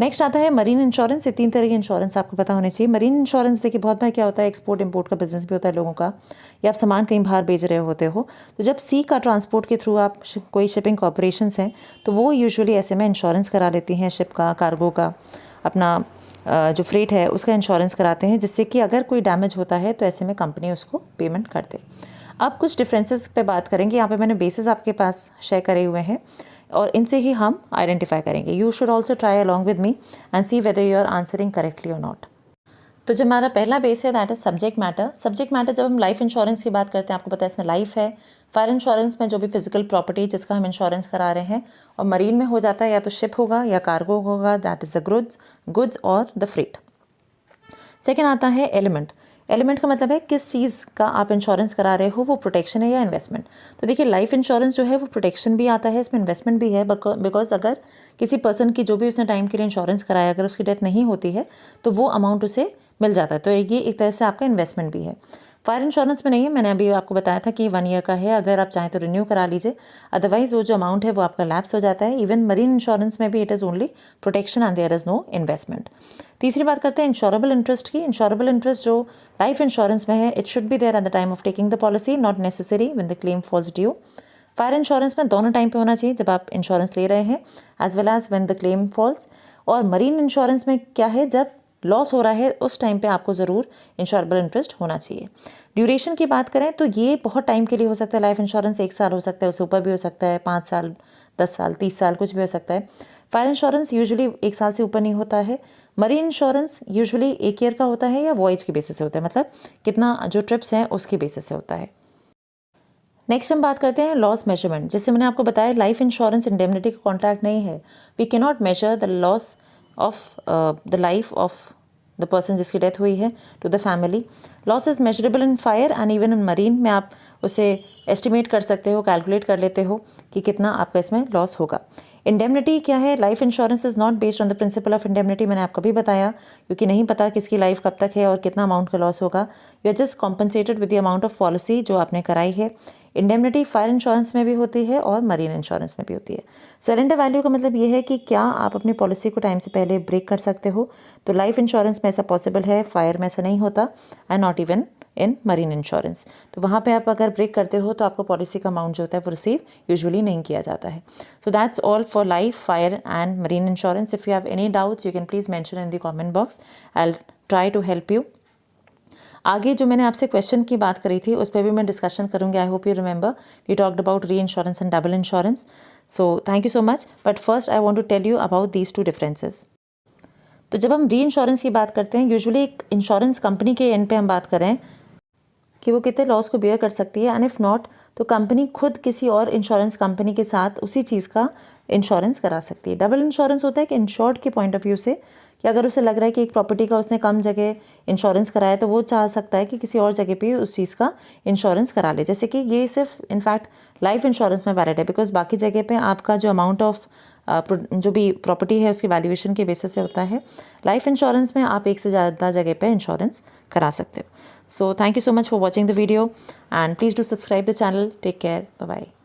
नेक्स्ट आता है मरीन इंश्योरेंस। ये 3 तरह की इंश्योरेंस आपको पता होनी चाहिए। मरीन इंश्योरेंस देखिए बहुत बार क्या होता है, एक्सपोर्ट इंपोर्ट का बिजनेस भी होता है लोगों का, या आप सामान कहीं बाहर भेज रहे होते हो, तो जब सी का ट्रांसपोर्ट के थ्रू आप कोई शिपिंग कॉर्पोरेशंस हैं तो वो यूजुअली ऐसे में इंश्योरेंस करा लेती हैं, शिप का, कार्गो का, अपना जो फ्रेट है उसका इंश्योरेंस कराते हैं, जिससे कि अगर कोई डैमेज होता है तो ऐसे में कंपनी उसको पेमेंट कर दे। अब कुछ डिफरेंसेस पे बात करेंगे। यहाँ पे मैंने बेसिस आपके पास शेयर करे हुए हैं और इनसे ही हम आइडेंटिफाई करेंगे। You should also try along with me and see whether you are answering correctly और नॉट। तो जो हमारा पहला बेस है that is subject matter. Subject matter जब हम लाइफ इंश्योरेंस की बात करते हैं, आपको पता है इसमें लाइफ है। फायर इंश्योरेंस में जो भी फिजिकल प्रॉपर्टी जिसका हम इंश्योरेंस करा रहे हैं, और मरीन में हो जाता है या तो शिप होगा या कार्गो होगा, दैट इज़ द गुड्स और द फ्रेट। सेकेंड आता है एलिमेंट। एलिमेंट का मतलब है किस चीज़ का आप इंश्योरेंस करा रहे हो, वो प्रोटेक्शन है या इन्वेस्टमेंट। तो देखिए लाइफ इंश्योरेंस जो है वो प्रोटेक्शन भी आता है, इसमें इन्वेस्टमेंट भी है, बिकॉज अगर किसी पर्सन की जो भी उसने टाइम के लिए इंश्योरेंस कराया अगर उसकी डेथ नहीं होती है तो वो अमाउंट उसे मिल जाता है, तो ये एक तरह से आपका इन्वेस्टमेंट भी है। फायर इंश्योरेंस में नहीं है, मैंने अभी आपको बताया था कि 1 ईयर का है, अगर आप चाहें तो रिन्यू करा लीजिए, अदरवाइज वो जो अमाउंट है वो आपका लैप्स हो जाता है। इवन मरीन इंश्योरेंस में भी it is only protection and there is no investment. तीसरी बात करते हैं इंश्योरेबल इंटरेस्ट की। इंश्योरेबल इंटरेस्ट जो लाइफ इंश्योरेंस में है, it should be there at the time of taking the policy, not necessary when the claim falls due. Fire insurance में दोनों टाइम पे होना चाहिए, जब आप इंश्योरेंस ले रहे हैं as well as when the claim falls. और मरीन इंश्योरेंस में क्या है, जब लॉस हो रहा है उस टाइम पे आपको ज़रूर इंश्योरेबल इंटरेस्ट होना चाहिए। ड्यूरेशन की बात करें तो ये बहुत टाइम के लिए हो सकता है। लाइफ इंश्योरेंस 1 साल हो सकता है, उससे ऊपर भी हो सकता है, 5 साल, 10 साल, 30 साल, कुछ भी हो सकता है। फायर इंश्योरेंस यूजुअली 1 साल से ऊपर नहीं होता है। मरीन इंश्योरेंस यूजुअली 1 ईयर का होता है या वॉयज के बेसिस से होता है, मतलब कितना जो ट्रिप्स हैं उसके बेसिस से होता है। नेक्स्ट हम बात करते हैं लॉस मेजरमेंट। जैसे मैंने आपको बताया लाइफ इंश्योरेंस इंडेमनिटी का कॉन्ट्रैक्ट नहीं है। We can not measure the loss of the life of the person जिसकी डेथ हुई है to the family. Loss is measurable in fire and even in marine में आप उसे एस्टिमेट कर सकते हो, कैलकुलेट कर लेते हो कि कितना आपका इसमें लॉस होगा। इंडेमनिटी क्या है, life insurance is not based on the principle of indemnity. मैंने आपको भी बताया, क्योंकि नहीं पता किसकी लाइफ कब तक है और कितना अमाउंट का लॉस होगा। You are just compensated with the amount of policy जो आपने कराई है। इंडेमनिटी फायर इंश्योरेंस में भी होती है और मरीन इंश्योरेंस में भी होती है। सरेंडर वैल्यू का मतलब ये है कि क्या आप अपनी पॉलिसी को टाइम से पहले ब्रेक कर सकते हो, तो लाइफ इंश्योरेंस में ऐसा पॉसिबल है, फायर में ऐसा नहीं होता, and not even in marine insurance. तो वहाँ पे आप अगर ब्रेक करते हो तो आपको पॉलिसी का अमाउंट जो होता है वो रिसीव यूजुअली नहीं किया जाता है। So that's all for life, fire and marine insurance. If you have any doubts you can please mention in the comment box, I will try to help you. आगे जो मैंने आपसे क्वेश्चन की बात करी थी उस पर भी मैं डिस्कशन करूँगी। I hope you remember we talked about reinsurance and double insurance. So thank you so much, but first I want to tell you about these 2 differences. तो जब हम री इंश्योरेंस की बात करते हैं, यूजुअली एक इंश्योरेंस कंपनी के एंड पे हम बात करें कि वो कितने लॉस को बेयर कर सकती है, एंड इफ़ नॉट तो कंपनी खुद किसी और इंश्योरेंस कंपनी के साथ उसी चीज़ का इंश्योरेंस करा सकती है। डबल इंश्योरेंस होता है कि इंश्योर्ड के पॉइंट ऑफ व्यू से कि अगर उसे लग रहा है कि एक प्रॉपर्टी का उसने कम जगह इंश्योरेंस कराया तो वो चाह सकता है कि किसी और जगह पे उस चीज़ का इंश्योरेंस करा ले। जैसे कि ये सिर्फ इनफैक्ट लाइफ इंश्योरेंस में वैलिड है, बिकॉज बाकी जगह पे आपका जो अमाउंट ऑफ जो भी प्रॉपर्टी है उसकी वैल्यूएशन के बेसिस से होता है। लाइफ इंश्योरेंस में आप एक से ज़्यादा जगह पे इंश्योरेंस करा सकते हो। So thank you so much for watching the video and please do subscribe the channel. Take care, bye bye.